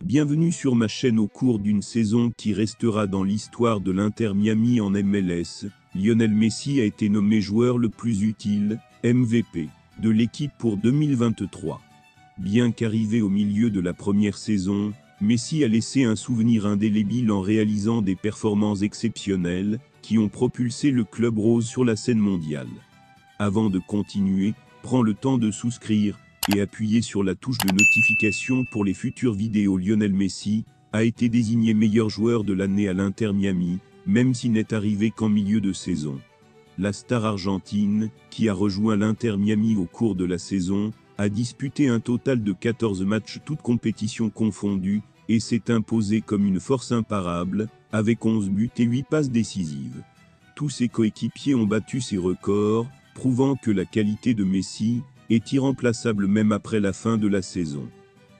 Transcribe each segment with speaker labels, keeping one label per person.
Speaker 1: Bienvenue sur ma chaîne. Au cours d'une saison qui restera dans l'histoire de l'Inter Miami en MLS, Lionel Messi a été nommé joueur le plus utile, MVP, de l'équipe pour 2023. Bien qu'arrivé au milieu de la première saison, Messi a laissé un souvenir indélébile en réalisant des performances exceptionnelles qui ont propulsé le club rose sur la scène mondiale. Avant de continuer, prends le temps de souscrire et appuyer sur la touche de notification pour les futures vidéos. Lionel Messi a été désigné meilleur joueur de l'année à l'Inter Miami, même s'il n'est arrivé qu'en milieu de saison. La star argentine, qui a rejoint l'Inter Miami au cours de la saison, a disputé un total de 14 matchs toutes compétitions confondues, et s'est imposé comme une force imparable, avec 11 buts et 8 passes décisives. Tous ses coéquipiers ont battu ses records, prouvant que la qualité de Messi est irremplaçable même après la fin de la saison.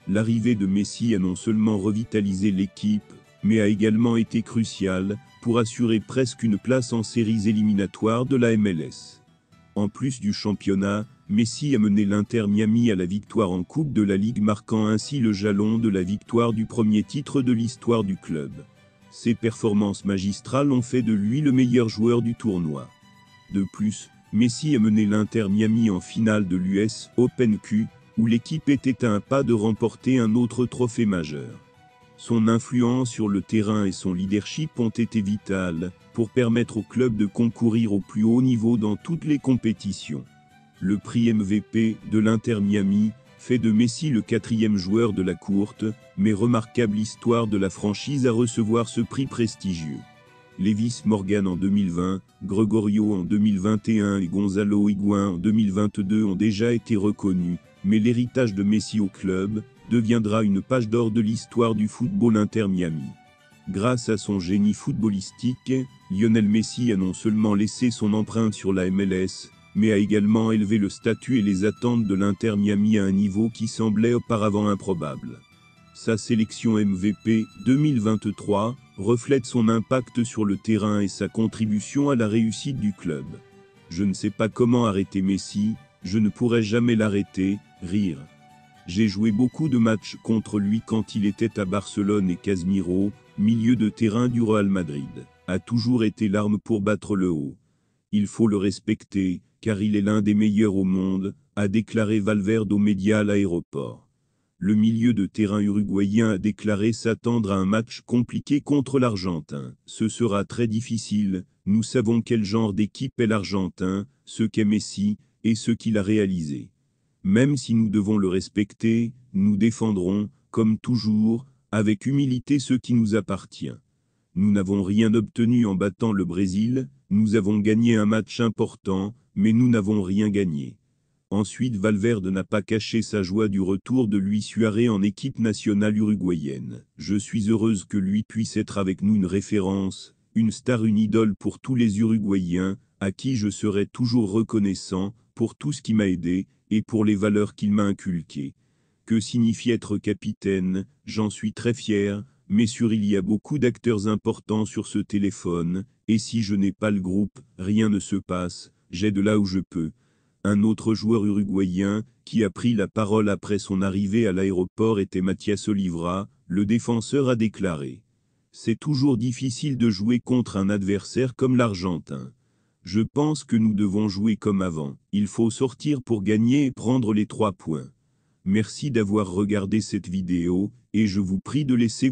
Speaker 1: L'arrivée de Messi a non seulement revitalisé l'équipe, mais a également été cruciale pour assurer presque une place en séries éliminatoires de la MLS. En plus du championnat, Messi a mené l'Inter Miami à la victoire en Coupe de la Ligue, marquant ainsi le jalon de la victoire du premier titre de l'histoire du club. Ses performances magistrales ont fait de lui le meilleur joueur du tournoi. De plus, Messi a mené l'Inter Miami en finale de l'US Open Q, où l'équipe était à un pas de remporter un autre trophée majeur. Son influence sur le terrain et son leadership ont été vitales pour permettre au club de concourir au plus haut niveau dans toutes les compétitions. Le prix MVP de l'Inter Miami fait de Messi le 4e joueur de la courte, mais remarquable histoire de la franchise à recevoir ce prix prestigieux. Lewis Morgan en 2020, Gregorio en 2021 et Gonzalo Higuaín en 2022 ont déjà été reconnus, mais l'héritage de Messi au club deviendra une page d'or de l'histoire du football Inter Miami. Grâce à son génie footballistique, Lionel Messi a non seulement laissé son empreinte sur la MLS, mais a également élevé le statut et les attentes de l'Inter Miami à un niveau qui semblait auparavant improbable. Sa sélection MVP 2023 reflète son impact sur le terrain et sa contribution à la réussite du club. Je ne sais pas comment arrêter Messi, je ne pourrai jamais l'arrêter, rire. J'ai joué beaucoup de matchs contre lui quand il était à Barcelone et Casemiro, milieu de terrain du Real Madrid, a toujours été l'arme pour battre le haut. Il faut le respecter, car il est l'un des meilleurs au monde, a déclaré Valverde aux médias à l'aéroport. Le milieu de terrain uruguayen a déclaré s'attendre à un match compliqué contre l'Argentin. Ce sera très difficile, nous savons quel genre d'équipe est l'Argentin, ce qu'est Messi, et ce qu'il a réalisé. Même si nous devons le respecter, nous défendrons, comme toujours, avec humilité ce qui nous appartient. Nous n'avons rien obtenu en battant le Brésil, nous avons gagné un match important, mais nous n'avons rien gagné. Ensuite, Valverde n'a pas caché sa joie du retour de Luis Suárez en équipe nationale uruguayenne. Je suis heureuse que lui puisse être avec nous, une référence, une star, une idole pour tous les Uruguayens, à qui je serai toujours reconnaissant pour tout ce qui m'a aidé et pour les valeurs qu'il m'a inculquées. Que signifie être capitaine? J'en suis très fier, mais il y a beaucoup d'acteurs importants sur ce téléphone, et si je n'ai pas le groupe, rien ne se passe, j'aide là où je peux. Un autre joueur uruguayen, qui a pris la parole après son arrivée à l'aéroport, était Mathias Olivera, le défenseur a déclaré. C'est toujours difficile de jouer contre un adversaire comme l'Argentin. Je pense que nous devons jouer comme avant, il faut sortir pour gagner et prendre les 3 points. Merci d'avoir regardé cette vidéo, et je vous prie de laisser